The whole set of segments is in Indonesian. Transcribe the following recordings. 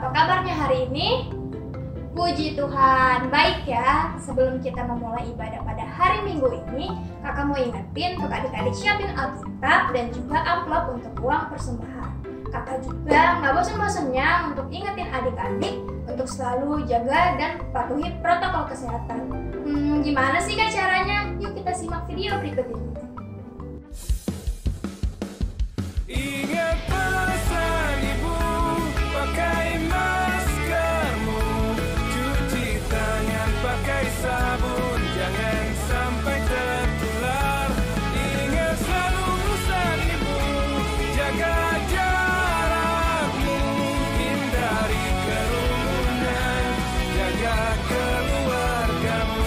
apa kabarnya hari ini? Puji Tuhan, baik ya. Sebelum kita memulai ibadah pada hari Minggu ini, kakak mau ingetin untuk adik-adik siapin Alkitab dan juga amplop untuk uang persembahan. Kakak juga nggak bosan-bosannya untuk ingetin adik-adik untuk selalu jaga dan patuhi protokol kesehatan. Gimana sih kak caranya? Yuk kita simak video berikut ini. Ingat pesan ibu, pakai maskermu, cuci tangan pakai sabun, jangan sampai tertular. Ingat selalu pesan ibu, jaga jarakmu, hindari kerumunan, jaga keluargamu.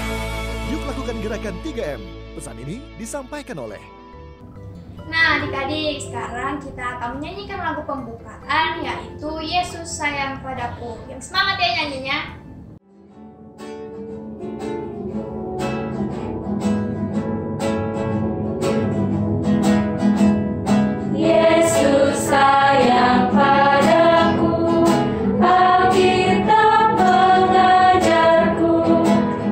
Yuk lakukan gerakan 3M. Pesan ini disampaikan oleh Nah adik-adik, sekarang kita akan menyanyikan lagu pembukaan yaitu Yesus Sayang Padaku. Yang semangat ya nyanyinya. Yesus sayang padaku, Alkitab mengajarku,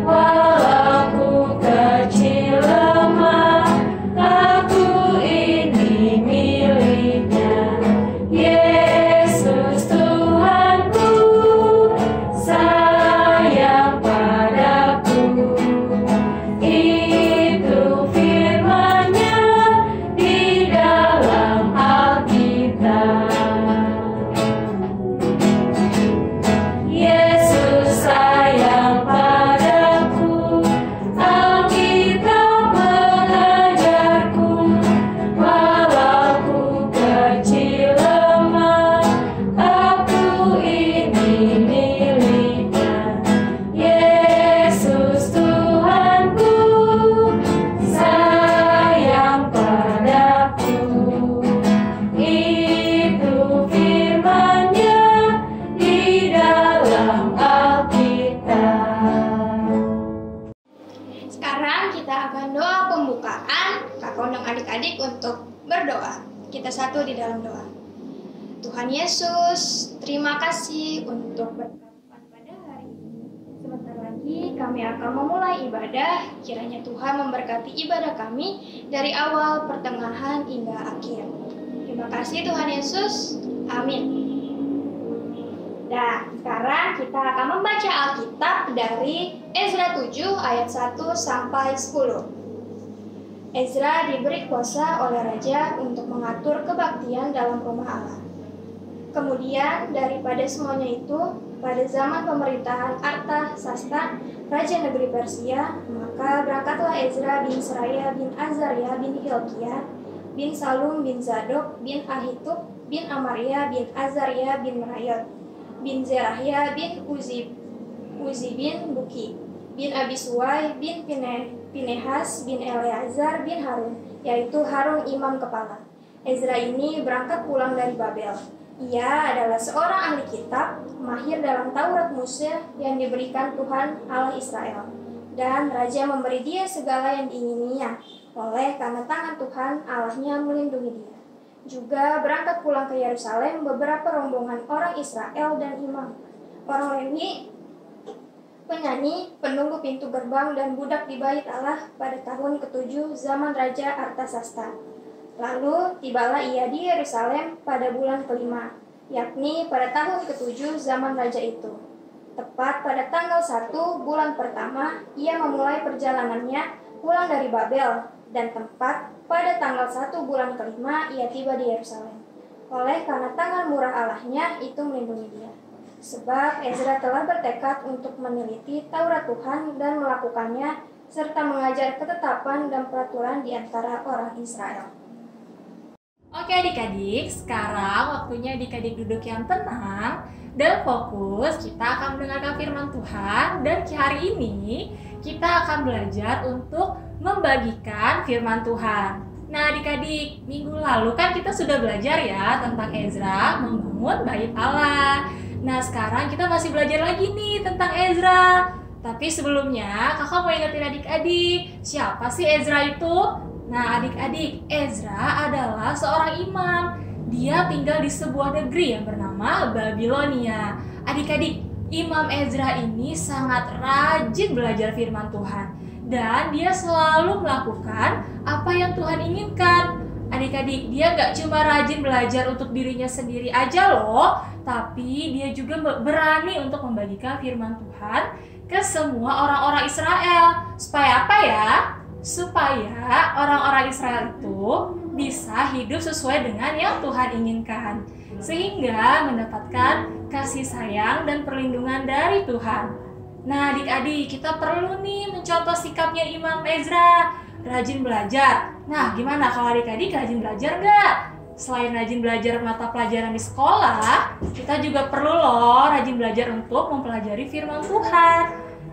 walau ku kecil lemah, aku ini miliknya. Yesus Tuhanku, sayang padaku. Itu firman-Nya di dalam Alkitab. Yesus sayang padaku, Alkitab mengajarku, walau ku kecil lemah, aku ini miliknya. Yesus Tuhanku, sayang padaku. Itu firman-Nya di dalam Alkitab. Sekarang kita akan doa pembukaan. Kakak undang adik-adik untuk berdoa. Kita satu di dalam doa. Tuhan Yesus, terima kasih untuk berkat Tuhan pada hari ini. Sebentar lagi kami akan memulai ibadah. Kiranya Tuhan memberkati ibadah kami dari awal, pertengahan, hingga akhir. Terima kasih Tuhan Yesus. Amin. Nah, sekarang kita akan membaca Alkitab dari Ezra 7 ayat 1 sampai 10. Ezra diberi kuasa oleh raja untuk mengatur kebaktian dalam rumah Allah. Kemudian daripada semuanya itu, pada zaman pemerintahan Artasasta, Raja Negeri Persia, maka berangkatlah Ezra bin Seraya bin Azaria bin Hilkiah, bin Salum bin Zadok, bin Ahitub, bin Amaria, bin Azaria, bin Merayot, bin Zerahia, bin Uzi bin Buki, bin Abisuai, bin Pinehas, bin Eleazar, bin Harun, yaitu Harun imam kepala. Ezra ini berangkat pulang dari Babel. Ia adalah seorang ahli kitab, mahir dalam Taurat Musa yang diberikan Tuhan Allah Israel. Dan raja memberi dia segala yang diingininya, oleh karena tangan Tuhan Allahnya melindungi dia. Juga berangkat pulang ke Yerusalem beberapa rombongan orang Israel dan imam, orang Lewi, penyanyi, penunggu pintu gerbang, dan budak di bait Allah pada tahun ke-7 zaman Raja Artasasta. Lalu tibalah ia di Yerusalem pada bulan ke-5, yakni pada tahun ke-7 zaman raja itu. Tepat pada tanggal 1 bulan pertama, ia memulai perjalanannya pulang dari Babel, dan tepat pada tanggal 1 bulan ke-5 ia tiba di Yerusalem. Oleh karena tangan murah Allahnya itu melindungi dia. Sebab Ezra telah bertekad untuk meneliti Taurat Tuhan dan melakukannya, serta mengajar ketetapan dan peraturan di antara orang Israel. Oke adik-adik, sekarang waktunya adik-adik duduk yang tenang dan fokus. Kita akan mendengarkan firman Tuhan, dan hari ini kita akan belajar untuk membagikan firman Tuhan. Nah adik-adik, minggu lalu kan kita sudah belajar ya tentang Ezra membangun bait Allah. Nah sekarang kita masih belajar lagi nih tentang Ezra. Tapi sebelumnya kakak mau ingetin adik-adik, siapa sih Ezra itu? Nah adik-adik, Ezra adalah seorang imam. Dia tinggal di sebuah negeri yang bernama Babilonia. Adik-adik, Imam Ezra ini sangat rajin belajar firman Tuhan dan dia selalu melakukan apa yang Tuhan inginkan. Adik-adik, dia gak cuma rajin belajar untuk dirinya sendiri aja loh, tapi dia juga berani untuk membagikan firman Tuhan ke semua orang-orang Israel. Supaya apa ya? Supaya orang-orang Israel itu bisa hidup sesuai dengan yang Tuhan inginkan, sehingga mendapatkan kasih sayang dan perlindungan dari Tuhan. Nah adik-adik, kita perlu nih mencontoh sikapnya Imam Ezra, rajin belajar. Nah gimana kalau adik-adik rajin belajar nggak? Selain rajin belajar mata pelajaran di sekolah, kita juga perlu loh rajin belajar untuk mempelajari firman Tuhan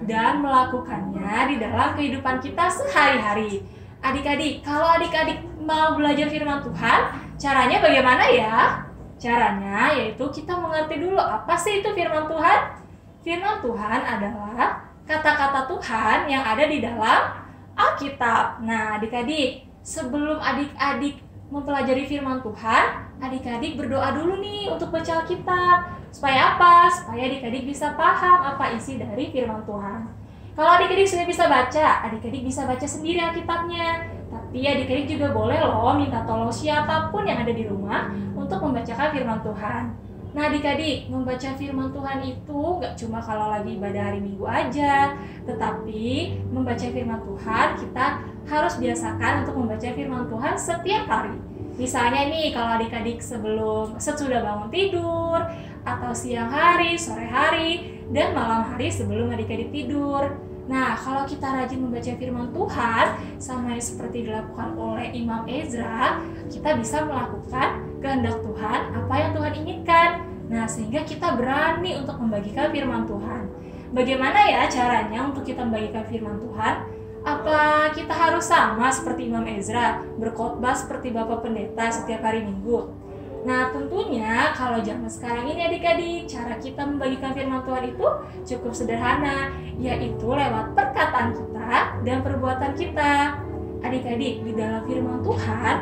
dan melakukannya di dalam kehidupan kita sehari-hari. Adik-adik, kalau adik-adik mau belajar firman Tuhan, caranya bagaimana ya? Caranya yaitu kita mengerti dulu apa sih itu firman Tuhan. Firman Tuhan adalah kata-kata Tuhan yang ada di dalam Alkitab. Nah adik-adik, sebelum adik-adik mempelajari firman Tuhan, adik-adik berdoa dulu nih untuk baca Alkitab. Supaya apa? Supaya adik-adik bisa paham apa isi dari firman Tuhan. Kalau adik-adik sudah bisa baca, adik-adik bisa baca sendiri Alkitabnya. Tapi adik-adik juga boleh loh minta tolong siapapun yang ada di rumah untuk membacakan firman Tuhan. Nah adik-adik, membaca firman Tuhan itu gak cuma kalau lagi ibadah hari Minggu aja, tetapi membaca firman Tuhan kita harus biasakan untuk membaca firman Tuhan setiap hari. Misalnya nih, kalau adik-adik sesudah bangun tidur, atau siang hari, sore hari, dan malam hari sebelum adik-adik tidur. Nah, kalau kita rajin membaca firman Tuhan, sama seperti dilakukan oleh Imam Ezra, kita bisa melakukan kehendak Tuhan, apa yang Tuhan inginkan. Nah, sehingga kita berani untuk membagikan firman Tuhan. Bagaimana ya caranya untuk kita membagikan firman Tuhan? Apa kita harus sama seperti Imam Ezra, berkhotbah seperti Bapak Pendeta setiap hari Minggu? Nah tentunya kalau zaman sekarang ini adik-adik, cara kita membagikan firman Tuhan itu cukup sederhana, yaitu lewat perkataan kita dan perbuatan kita. Adik-adik, di dalam firman Tuhan,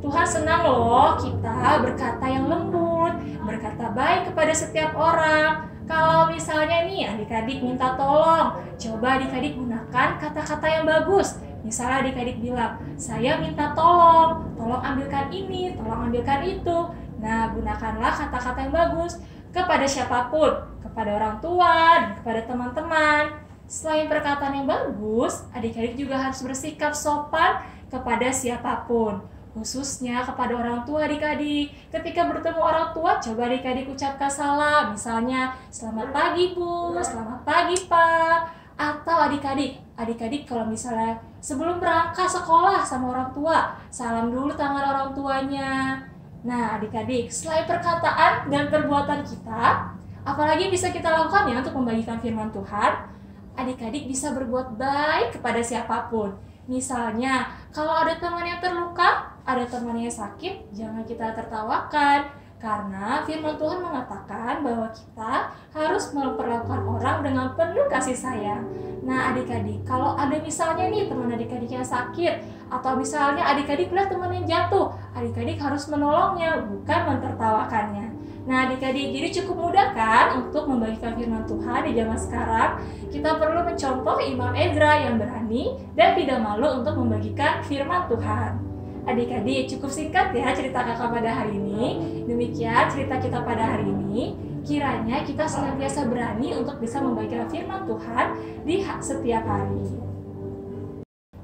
Tuhan senang loh kita berkata yang lembut, berkata baik kepada setiap orang. Kalau misalnya nih adik-adik minta tolong, coba adik-adik gunakan kata-kata yang bagus. Misalnya adik-adik bilang, saya minta tolong ambilkan ini, tolong ambilkan itu. Nah, gunakanlah kata-kata yang bagus kepada siapapun, kepada orang tua, dan kepada teman-teman. Selain perkataan yang bagus, adik-adik juga harus bersikap sopan kepada siapapun, khususnya kepada orang tua adik-adik. Ketika bertemu orang tua, coba adik-adik ucapkan salam, misalnya, selamat pagi Bu, selamat pagi Pak. Atau adik-adik kalau misalnya sebelum berangkat sekolah sama orang tua, salam dulu tangan orang tuanya. Nah adik-adik, selain perkataan dan perbuatan kita, apalagi bisa kita lakukan ya untuk membagikan firman Tuhan? Adik-adik bisa berbuat baik kepada siapapun. Misalnya, kalau ada teman yang terluka, ada teman yang sakit, jangan kita tertawakan. Karena firman Tuhan mengatakan bahwa kita harus memperlakukan orang dengan penuh kasih sayang. Nah adik-adik, kalau ada misalnya nih teman adik-adik yang sakit, atau misalnya adik-adik lihat teman yang jatuh, adik-adik harus menolongnya, bukan mentertawakannya. Nah adik-adik, jadi cukup mudah kan untuk membagikan firman Tuhan di zaman sekarang. Kita perlu mencontoh Imam Ezra yang berani dan tidak malu untuk membagikan firman Tuhan. Adik-adik, cukup singkat ya cerita kakak pada hari ini. Demikian cerita kita pada hari ini. Kiranya kita senantiasa berani untuk bisa membagikan firman Tuhan di setiap hari.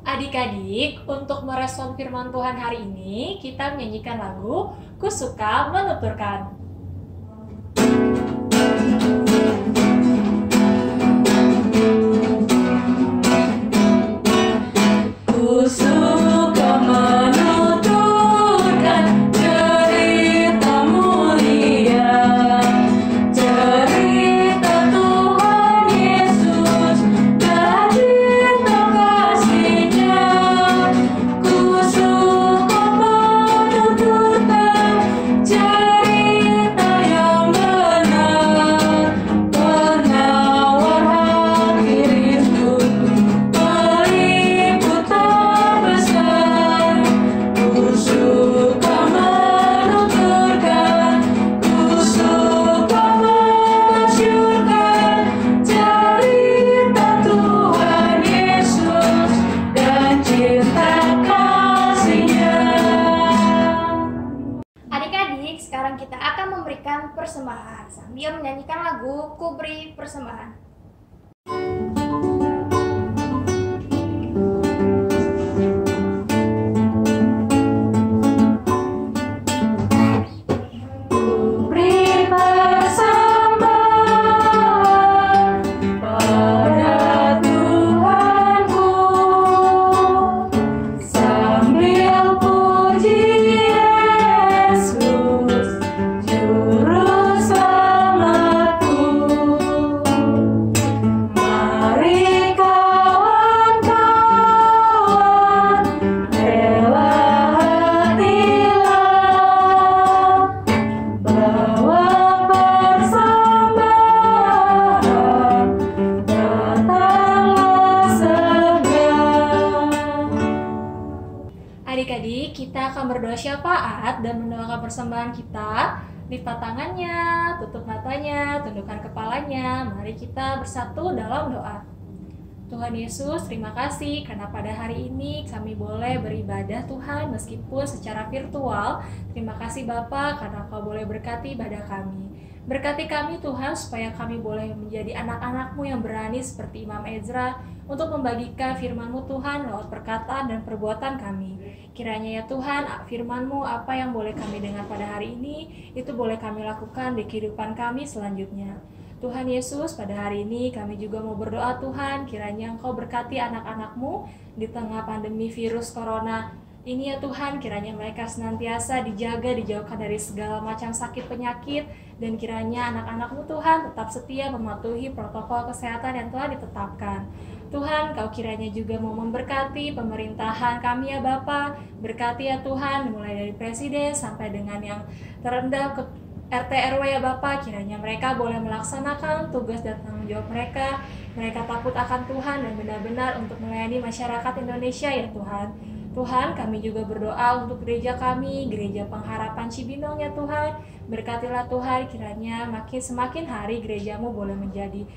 Adik-adik, untuk merespon firman Tuhan hari ini, kita menyanyikan lagu Ku Suka Menuturkan. Ku suka menuturkan cerita mulia, cerita Tuhan Yesus dan cinta kasih-Nya. Ku suka menuturkan cerita yang benar, penawar hati rindu, peliput persembahan sambil menyanyikan lagu Ku Beri Persembahan. Adik-adik, kita akan berdoa syafaat dan mendoakan persembahan kita. Lipat tangannya, tutup matanya, tundukkan kepalanya. Mari kita bersatu dalam doa. Tuhan Yesus, terima kasih karena pada hari ini kami boleh beribadah Tuhan meskipun secara virtual. Terima kasih Bapa karena Kau boleh berkati ibadah kami. Berkati kami Tuhan supaya kami boleh menjadi anak-anak-Mu yang berani seperti Imam Ezra untuk membagikan firman-Mu Tuhan lewat perkataan dan perbuatan kami. Kiranya ya Tuhan, firman-Mu apa yang boleh kami dengar pada hari ini, itu boleh kami lakukan di kehidupan kami selanjutnya. Tuhan Yesus, pada hari ini kami juga mau berdoa Tuhan, kiranya Engkau berkati anak-anak-Mu di tengah pandemi virus corona ini ya Tuhan, kiranya mereka senantiasa dijaga, dijauhkan dari segala macam sakit penyakit, dan kiranya anak-anak-Mu Tuhan tetap setia mematuhi protokol kesehatan yang telah ditetapkan. Tuhan, Kau kiranya juga mau memberkati pemerintahan kami ya Bapa. Berkati ya Tuhan, mulai dari presiden sampai dengan yang terendah ke RT RW ya Bapa, kiranya mereka boleh melaksanakan tugas dan tanggung jawab mereka. Mereka takut akan Tuhan dan benar-benar untuk melayani masyarakat Indonesia ya Tuhan. Tuhan, kami juga berdoa untuk gereja kami, Gereja Pengharapan Cibinong ya Tuhan. Berkatilah Tuhan, kiranya semakin hari gereja-Mu boleh menjadi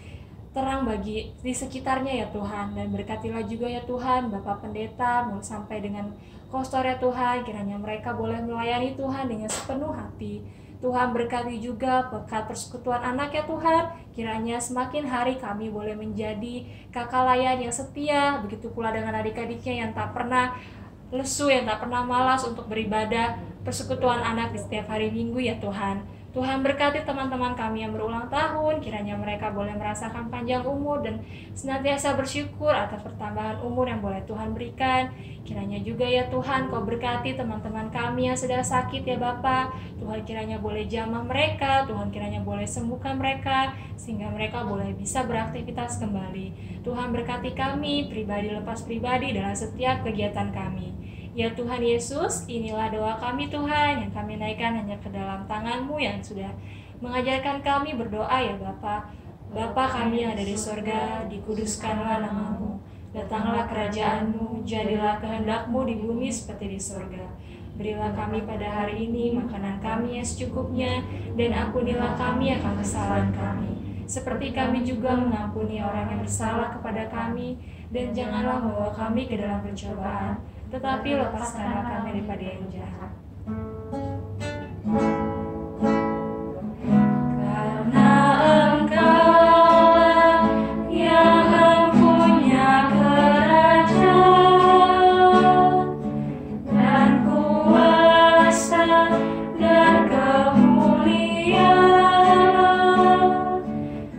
terang bagi di sekitarnya ya Tuhan. Dan berkatilah juga ya Tuhan, Bapak Pendeta sampai dengan kostor ya Tuhan, kiranya mereka boleh melayani Tuhan dengan sepenuh hati. Tuhan berkati juga pekat persekutuan anak ya Tuhan, kiranya semakin hari kami boleh menjadi kakak layan yang setia, begitu pula dengan adik-adiknya yang tak pernah lesu, yang tak pernah malas untuk beribadah persekutuan anak di setiap hari Minggu ya Tuhan. Tuhan berkati teman-teman kami yang berulang tahun, kiranya mereka boleh merasakan panjang umur dan senantiasa bersyukur atas pertambahan umur yang boleh Tuhan berikan. Kiranya juga ya Tuhan, Kau berkati teman-teman kami yang sedang sakit ya Bapa. Tuhan kiranya boleh jamah mereka, Tuhan kiranya boleh sembuhkan mereka, sehingga mereka boleh bisa beraktivitas kembali. Tuhan berkati kami, pribadi lepas pribadi dalam setiap kegiatan kami. Ya Tuhan Yesus, inilah doa kami Tuhan yang kami naikkan hanya ke dalam tangan-Mu yang sudah mengajarkan kami berdoa ya Bapa. Bapa kami yang ada di sorga, dikuduskanlah nama-Mu. Datanglah kerajaan-Mu, jadilah kehendak-Mu di bumi seperti di sorga. Berilah kami pada hari ini makanan kami yang secukupnya, dan ampunilah kami akan kesalahan kami, seperti kami juga mengampuni orang yang bersalah kepada kami, dan janganlah membawa kami ke dalam pencobaan, tetapi lepaskanlah kami daripada yang jahat. Karena Engkaulah yang mempunyai kerajaan dan kuasa dan kemuliaan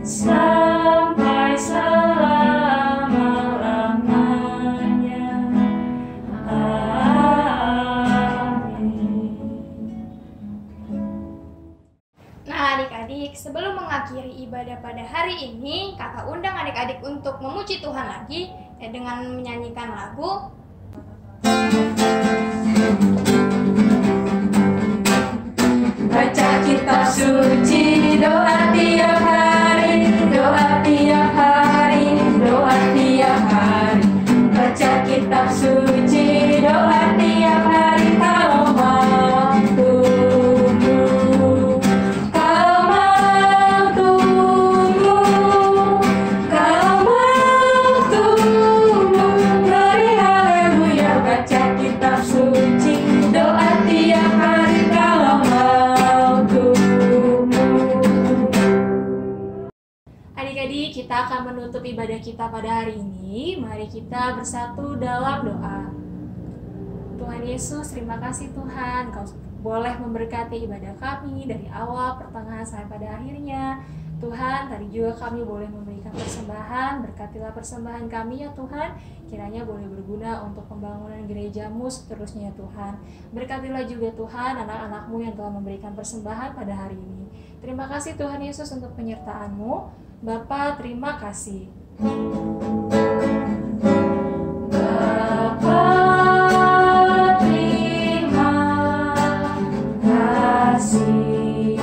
sampai selama-lamanya. Nah adik-adik, sebelum mengakhiri ibadah pada hari ini, kakak undang adik-adik untuk memuji Tuhan lagi dengan menyanyikan lagu Baca kitab suci, doa tiap hari, doa tiap hari, doa tiap hari. Baca kitab suci, doa tiap hari kalau mau tumbuh. Kalau mau tumbuh, kalau mau tumbuh, beri haleluya. akan menutup ibadah kita pada hari ini, mari kita bersatu dalam doa. Tuhan Yesus, terima kasih Tuhan, Kau boleh memberkati ibadah kami dari awal, pertengahan, sampai pada akhirnya. Tuhan, tadi juga kami boleh memberikan persembahan, berkatilah persembahan kami ya Tuhan, kiranya boleh berguna untuk pembangunan gereja-Mu seterusnya Tuhan. Berkatilah juga Tuhan anak-anak-Mu yang telah memberikan persembahan pada hari ini. Terima kasih Tuhan Yesus untuk penyertaan-Mu. Bapa, terima kasih. Bapa, terima kasih.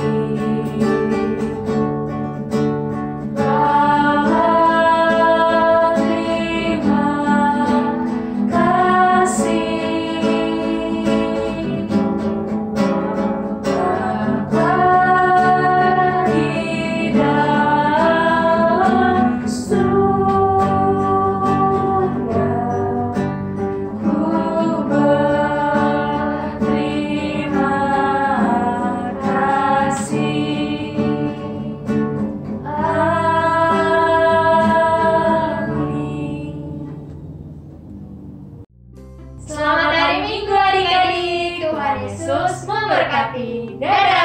Selamat hari Minggu adik-adik. Tuhan Yesus memberkati. Dadah.